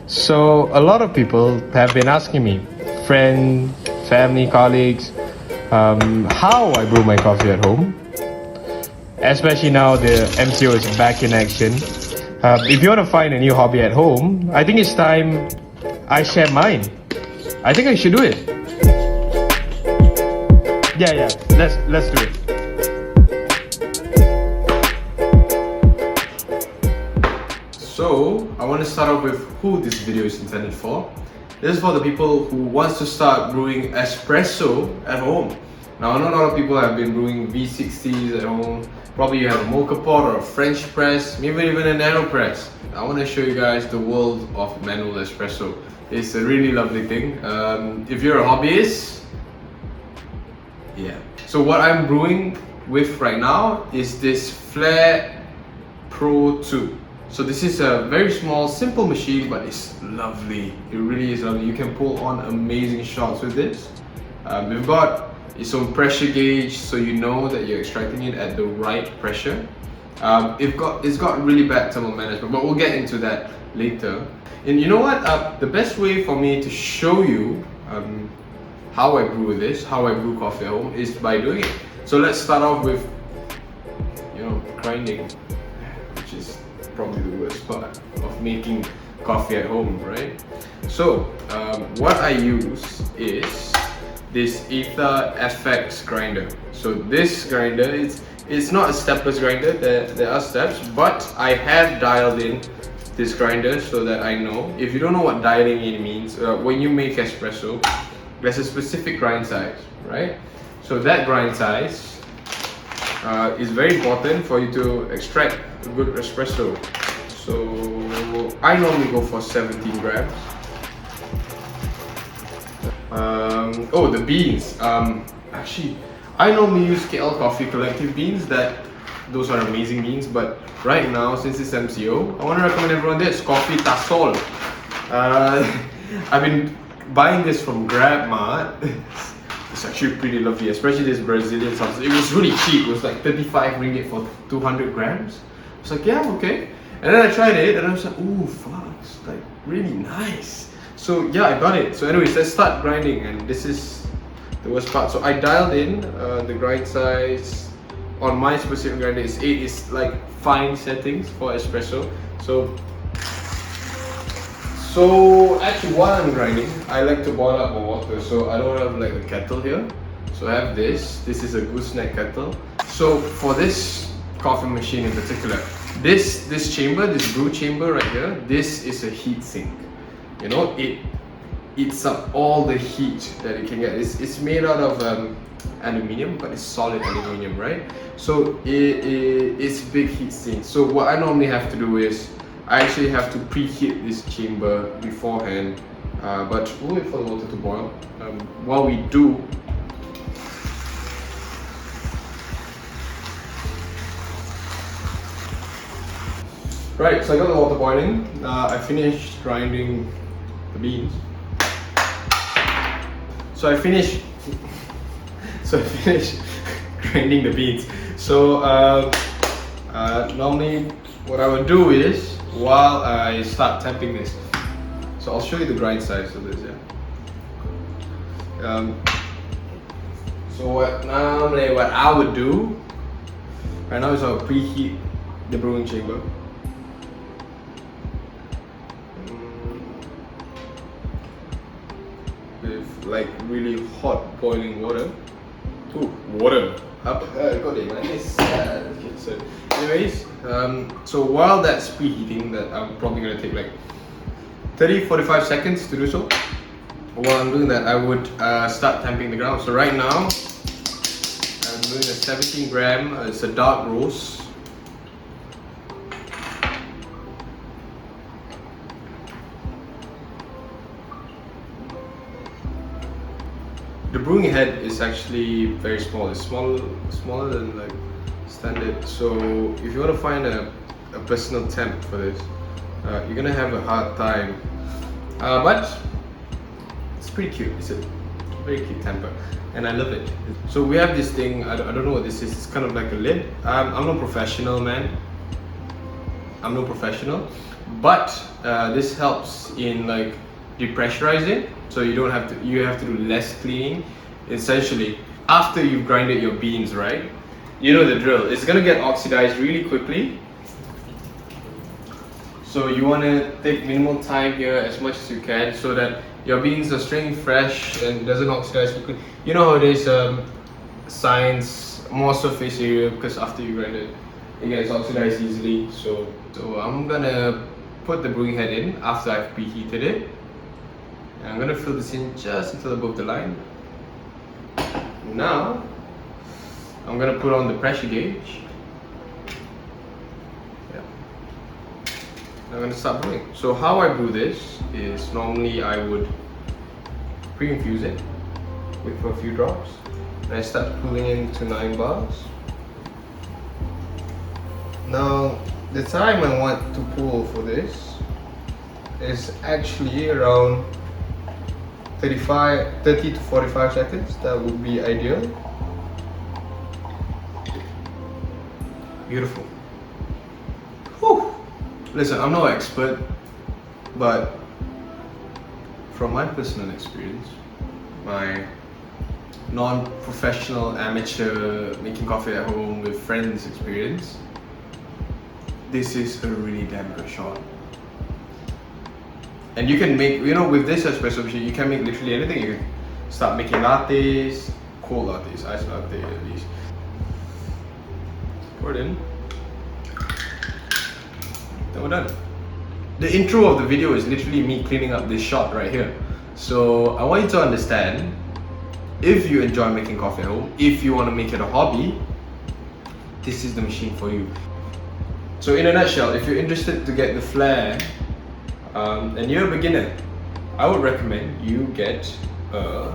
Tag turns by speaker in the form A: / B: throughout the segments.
A: So a lot of people have been asking me, friends, family, colleagues, how I brew my coffee at home. Especially now the MCO is back in action. If you want to find a new hobby at home, I think it's time I share mine. I think I should do it. Yeah, let's do it. So I want to start off with who this video is intended for. This is for the people who wants to start brewing espresso at home. Now I know a lot of people have been brewing V60s at home. Probably you have a mocha pot or a French press, maybe even an AeroPress. I want to show you guys the world of manual espresso. It's a really lovely thing. If you're a hobbyist, yeah. So what I'm brewing with right now is this Flair Pro 2. So this is a very small, simple machine, but it's lovely. It really is lovely. You can pull on amazing shots with this. We've got its own pressure gauge, so you know that you're extracting it at the right pressure. It's got really bad thermal management, but we'll get into that later. And you know what? The best way for me to show you how I brew this, how I brew coffee at home, is by doing it. So let's start off with, grinding, which is probably the worst part of making coffee at home, right? So what I use is this Ether FX grinder. So this grinder, it's not a stepless grinder, there are steps, but I have dialed in this grinder so that I know. If you don't know what dialing in means, when you make espresso, there's a specific grind size, right? So that grind size is very important for you to extract a good espresso. So I normally go for 17 grams. Oh, the beans. Actually, I normally use KL Coffee Collective beans. Those are amazing beans. But right now, since it's MCO, I want to recommend everyone this Coffee Tasol. I've been buying this from GrabMart. It's actually pretty lovely, especially this Brazilian sauce. It was really cheap. It was like 35 ringgit for 200 grams. I was like, yeah, okay. And then I tried it and I was like, ooh, fuck, it's like really nice. So yeah, I got it. So anyways, let's start grinding, and this is the worst part. So I dialed in the grind size on my specific grinder is 8. It's like fine settings for espresso. So actually while I'm grinding, I like to boil up my water. So I don't have like a kettle here. So I have this. This is a gooseneck kettle. So for this coffee machine in particular, this chamber, this brew chamber right here, this is a heat sink. It eats up all the heat that it can get. It's made out of aluminium, but it's solid aluminium, right? So it's big heat sink. So what I normally have to do is I actually have to preheat this chamber beforehand, but we'll wait for the water to boil. While we do, right, so I got the water boiling. I finished grinding the beans. So I finished grinding the beans. So normally what I would do is, while I start tapping this, so I'll show you the grind size of this, yeah. So what I would do right now is I'll preheat the brewing chamber. With like really hot boiling water. Ooh, water. Up, got it, nice. Okay, so anyways, so while that's preheating, that I'm probably gonna take like 30-45 seconds to do so. While I'm doing that, I would start tamping the ground. So right now, I'm doing a 17 gram. It's a dark roast. The brewing head is actually very small. It's smaller than like standard. So if you want to find a personal temp for this, you're gonna have a hard time. But it's pretty cute. It's a very cute temper, and I love it. So we have this thing. I don't know what this is. It's kind of like a lid. I'm no professional, man. I'm no professional, but this helps in like depressurizing, so you have to do less cleaning. Essentially, after you've grinded your beans, right? You know the drill. It's gonna get oxidized really quickly. So you want to take minimal time here as much as you can so that your beans are staying fresh and it doesn't oxidize quickly. You know how it is, science, more surface area, because after you grind it, it gets oxidized easily. So I'm gonna put the brewing head in after I've preheated it. And I'm gonna fill this in just until above the line. Now, I'm gonna put on the pressure gauge. Yeah. I'm gonna start brewing. So how I brew this is normally I would pre-infuse it with a few drops. And I start cooling into 9 bars. Now, the time I want to pull for this is actually around 30 to 45 seconds. That would be ideal. Beautiful. Whew. Listen, I'm no expert, but from my personal experience, my non-professional amateur making coffee at home with friends experience, this is a really damn good shot. And you can make, with this espresso machine, you can make literally anything. You can start making lattes, cold lattes, iced latte at least. Pour it in. Then we're done. The intro of the video is literally me cleaning up this shot right here. So I want you to understand, if you enjoy making coffee at home, if you want to make it a hobby, this is the machine for you. So in a nutshell, if you're interested to get the Flair, and you're a beginner, I would recommend you get a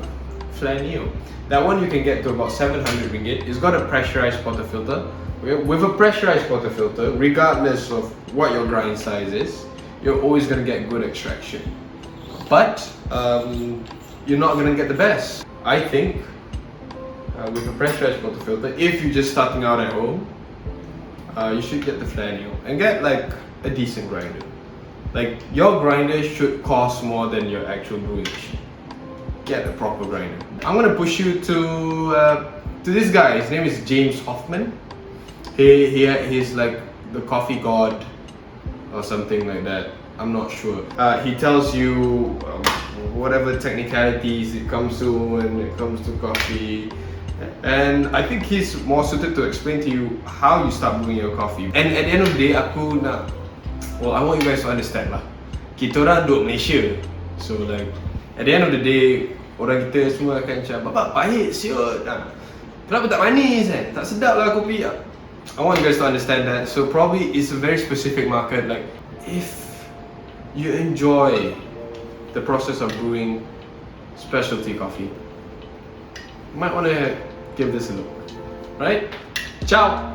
A: Flair Neo. That one you can get to about 700 ringgit. It's got a pressurized portafilter. With a pressurized portafilter, regardless of what your grind size is, you're always going to get good extraction. But you're not going to get the best. I think with a pressurized portafilter, if you're just starting out at home, you should get the Flair Neo and get like a decent grinder. Like, your grinder should cost more than your actual brewing machine. Get a proper grinder. I'm gonna push you to this guy. His name is James Hoffman. He's like the coffee god or something like that. I'm not sure. He tells you whatever technicalities it comes to when it comes to coffee. And I think he's more suited to explain to you how you start brewing your coffee. And at the end of the day, I want you guys to understand lah. Kita orang duduk Malaysia. So like, at the end of the day, orang kita semua akan macam, "Bapak, pahit siot. Kenapa tak manis Tak sedap lah kopi." I want you guys to understand that. So probably it's a very specific market. Like, if you enjoy the process of brewing specialty coffee, you might want to give this a look. Right? Ciao!